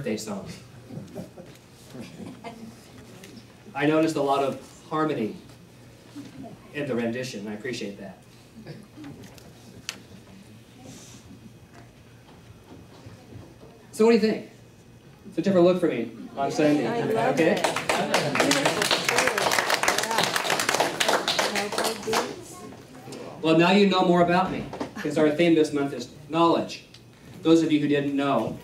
birthday song. I noticed a lot of harmony in the rendition. I appreciate that. So what do you think? It's a different look for me on Sunday. I love Okay? it. Well, now you know more about me, because our theme this month is knowledge. Those of you who didn't know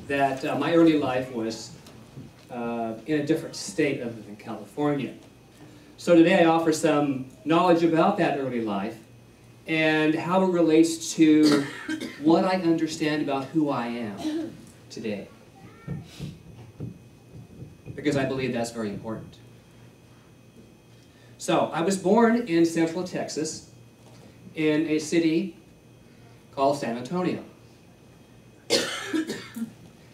that my early life was in a different state other than California. So today I offer some knowledge about that early life and how it relates to what I understand about who I am today. Because I believe that's very important. So, I was born in Central Texas in a city called San Antonio.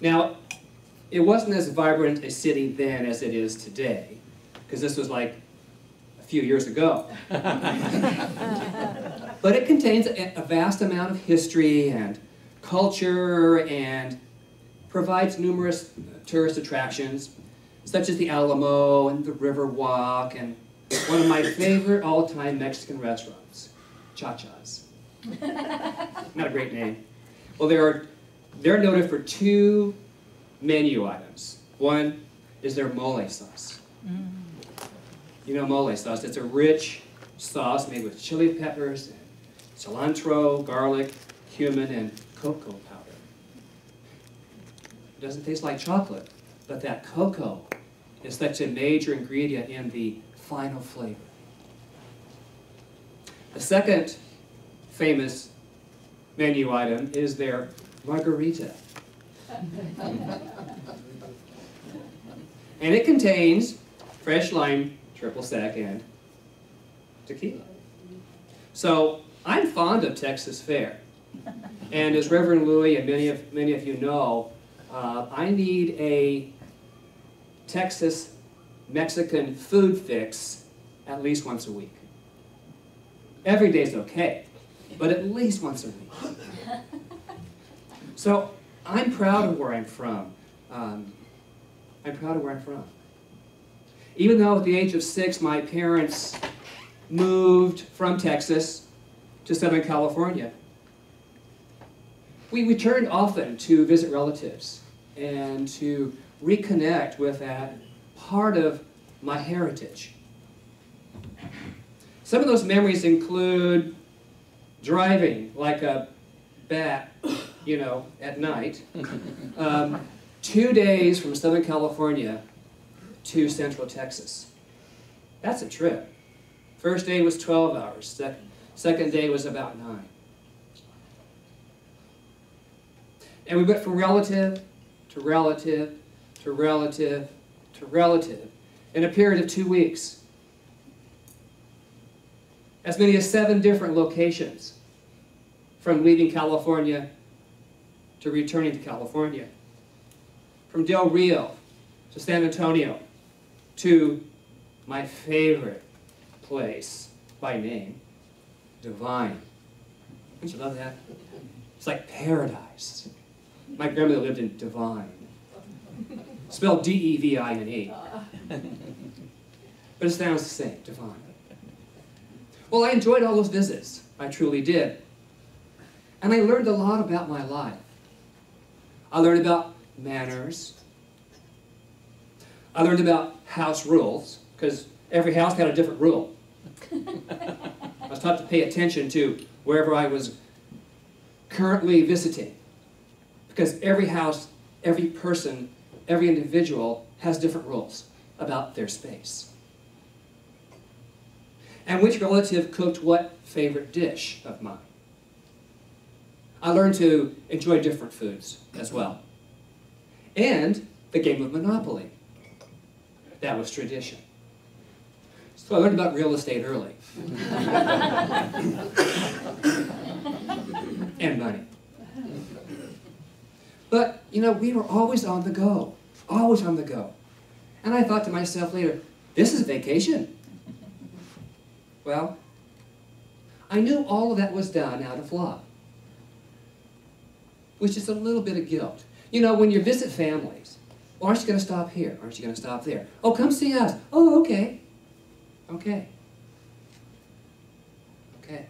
Now, it wasn't as vibrant a city then as it is today, because this was like a few years ago. But it contains a vast amount of history and culture and provides numerous tourist attractions, such as the Alamo and the Riverwalk and one of my favorite all-time Mexican restaurants, Cha-Cha's. Not a great name. Well, they're noted for two menu items. One is their mole sauce. You know mole sauce. It's a rich sauce made with chili peppers, and cilantro, garlic, cumin, and cocoa powder. It doesn't taste like chocolate, but that cocoa is such a major ingredient in the final flavor. The second famous menu item is their margarita. And it contains fresh lime, triple sec, and tequila. So I'm fond of Texas fare. And as Reverend Louis and many of you know, I need a Texas Mexican food fix at least once a week. Every day's okay, but at least once a week. So I'm proud of where I'm from. Even though at the age of 6, my parents moved from Texas to Southern California, we returned often to visit relatives and to reconnect with that part of my heritage. Some of those memories include driving like a bat, at night, 2 days from Southern California to Central Texas. That's a trip. First day was 12 hours. Second day was about 9. And we went from relative to relative to relative to relative in a period of 2 weeks. As many as 7 different locations, from leaving California to returning to California. From Del Rio to San Antonio to my favorite place by name, Devine. Don't you love that? It's like paradise. My grandmother lived in Devine. Spelled D-E-V-I-N-E. But it sounds the same, Devine. Well, I enjoyed all those visits. I truly did. And I learned a lot about my life. I learned about manners. I learned about house rules, because every house had a different rule. I was taught to pay attention to wherever I was currently visiting, because every house, every person, every individual has different rules about their space. And which relative cooked what favorite dish of mine. I learned to enjoy different foods as well. And the game of Monopoly. That was tradition. So I learned about real estate early. And money. But, we were always on the go. Always on the go. And I thought to myself later, this is vacation. Well, I knew all of that was done out of love. Which is a little bit of guilt. You know, when you visit families, well, aren't you going to stop here? Aren't you going to stop there? Oh, come see us. Oh, okay. Okay. Okay.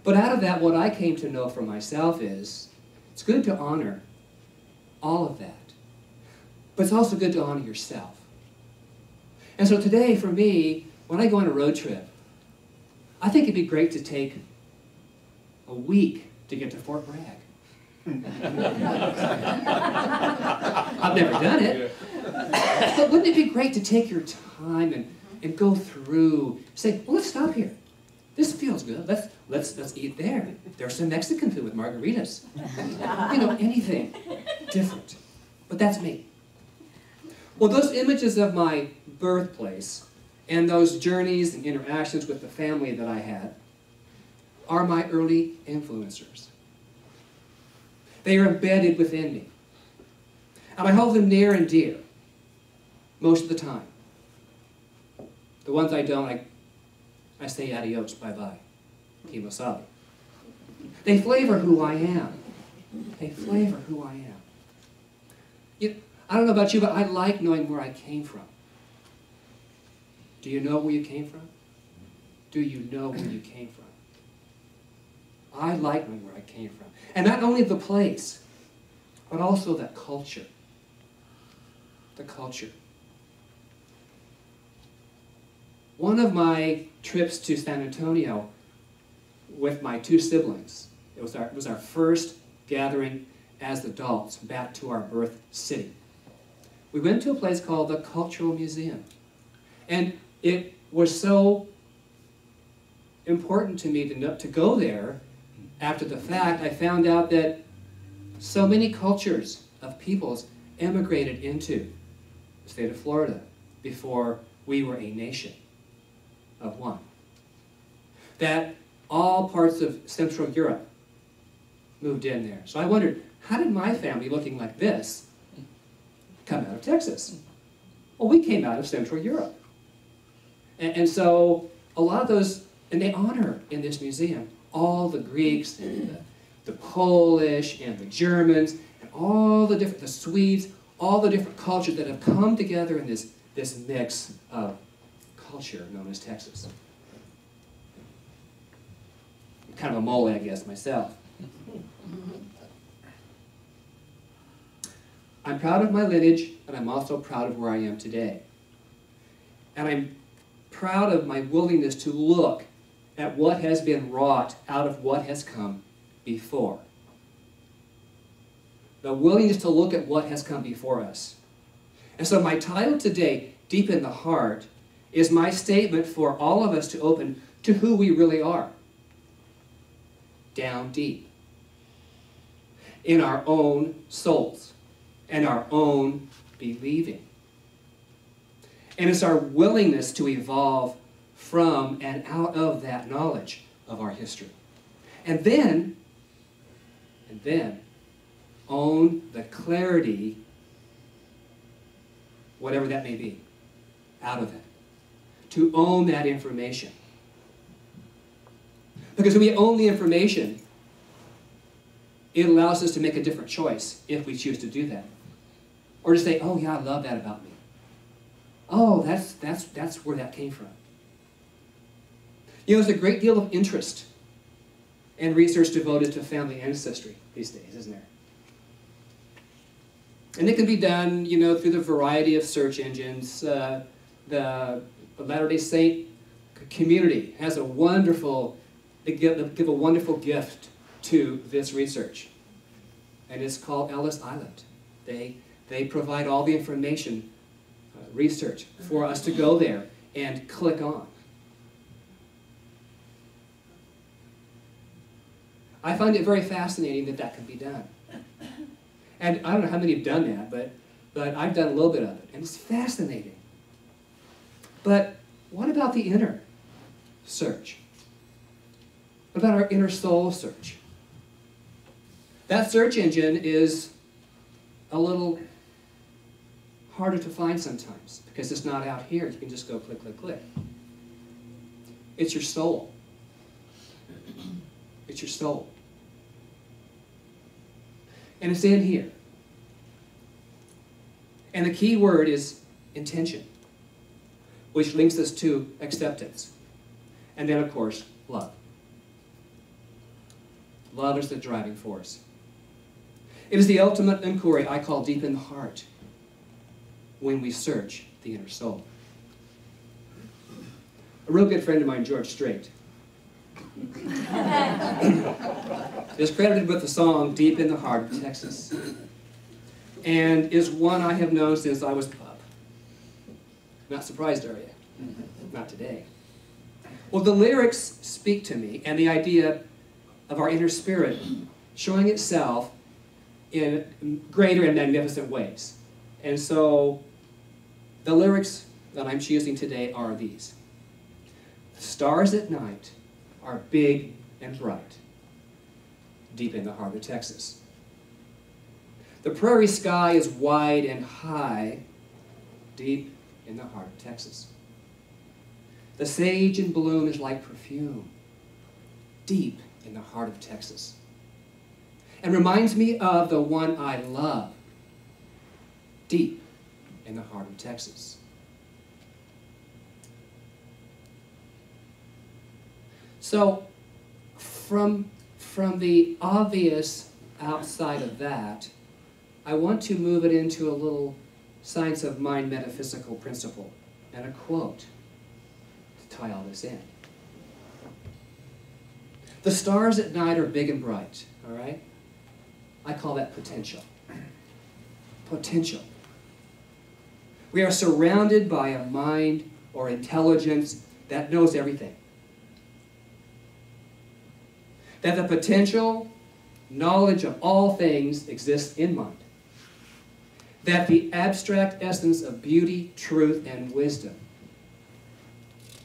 But out of that, what I came to know for myself is it's good to honor all of that. But it's also good to honor yourself. And so today, for me, when I go on a road trip, I think it'd be great to take a week to get to Fort Bragg. I've never done it. But wouldn't it be great to take your time and go through, say, well, let's stop here. This feels good. Let's eat there. There's some Mexican food with margaritas. You know, anything different. But that's me. Well, those images of my birthplace and those journeys and interactions with the family that I had are my early influencers. They are embedded within me. And I hold them near and dear most of the time. The ones I don't, I say adios, bye-bye, kimosabi. They flavor who I am. They flavor who I am. I don't know about you, but I like knowing where I came from. Do you know where you came from? Do you know where you came from? I like knowing where I came from. And not only the place, but also that culture. The culture. One of my trips to San Antonio with my two siblings, it was our first gathering as adults back to our birth city. We went to a place called the Cultural Museum. And it was so important to me to go there. After the fact, I found out that so many cultures of peoples emigrated into the state of Florida before we were a nation of one. That all parts of Central Europe moved in there. So I wondered, how did my family, looking like this, come out of Texas? Well, we came out of Central Europe. And so a lot of those, and they honor in this museum all the Greeks and the Polish and the Germans and all the different, the Swedes, all the different cultures that have come together in this mix of culture known as Texas. I'm kind of a mole, I guess, myself. I'm proud of my lineage, and I'm also proud of where I am today. And I'm proud of my willingness to look at what has been wrought out of what has come before. The willingness to look at what has come before us. And so my title today, Deep in the Heart, is my statement for all of us to open to who we really are. Down deep. In our own souls. And our own believing. And it's our willingness to evolve from and out of that knowledge of our history. And then own the clarity, whatever that may be, out of it. To own that information. Because when we own the information, it allows us to make a different choice if we choose to do that. Or to say, oh yeah, I love that about me. Oh, that's where that came from. You know, there's a great deal of interest and research devoted to family ancestry these days, isn't there? And it can be done, you know, through the variety of search engines. The Latter-day Saint community has a wonderful, they give a wonderful gift to this research. And it's called Ellis Island. They provide all the information, research, for us to go there and click on. I find it very fascinating that that can be done. And I don't know how many have done that, but I've done a little bit of it, and it's fascinating. But what about the inner search? What about our inner soul search? That search engine is a little harder to find sometimes because it's not out here. You can just go click, click, click. It's your soul. It's your soul. And it's in here. And the key word is intention, which links us to acceptance. And then, of course, love. Love is the driving force. It is the ultimate inquiry I call deep in the heart when we search the inner soul. A real good friend of mine, George Strait, is credited with the song Deep in the Heart of Texas, and is one I have known since I was a pup. Not surprised, are you? Not today. Well, the lyrics speak to me, and the idea of our inner spirit showing itself in greater and magnificent ways. And so, the lyrics that I'm choosing today are these. The stars at night are big and bright, deep in the heart of Texas. The prairie sky is wide and high, deep in the heart of Texas. The sage in bloom is like perfume, deep in the heart of Texas. And reminds me of the one I love, deep in the heart of Texas. So, from the obvious outside of that, I want to move it into a little science of mind metaphysical principle and a quote to tie all this in. The stars at night are big and bright, all right? I call that potential. Potential. We are surrounded by a mind or intelligence that knows everything. That the potential knowledge of all things exists in mind. That the abstract essence of beauty, truth, and wisdom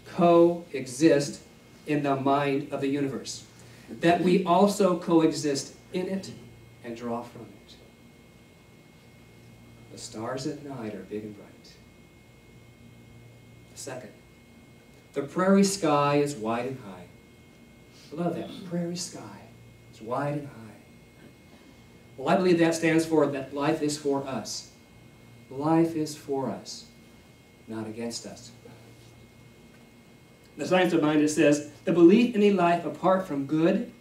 coexist in the mind of the universe. That we also coexist in it and draw from it. The stars at night are big and bright. Second, the prairie sky is wide and high. I love that. Prairie sky is wide and high. Well, I believe that stands for that life is for us. Life is for us, not against us. The science of mind, it says, the belief in a life apart from good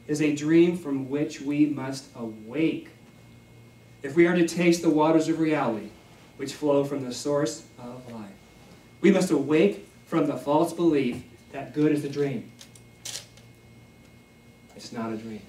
is a dream from which we must awake if we are to taste the waters of reality which flow from the source of life. We must awake from the false belief that good is a dream. It's not a dream.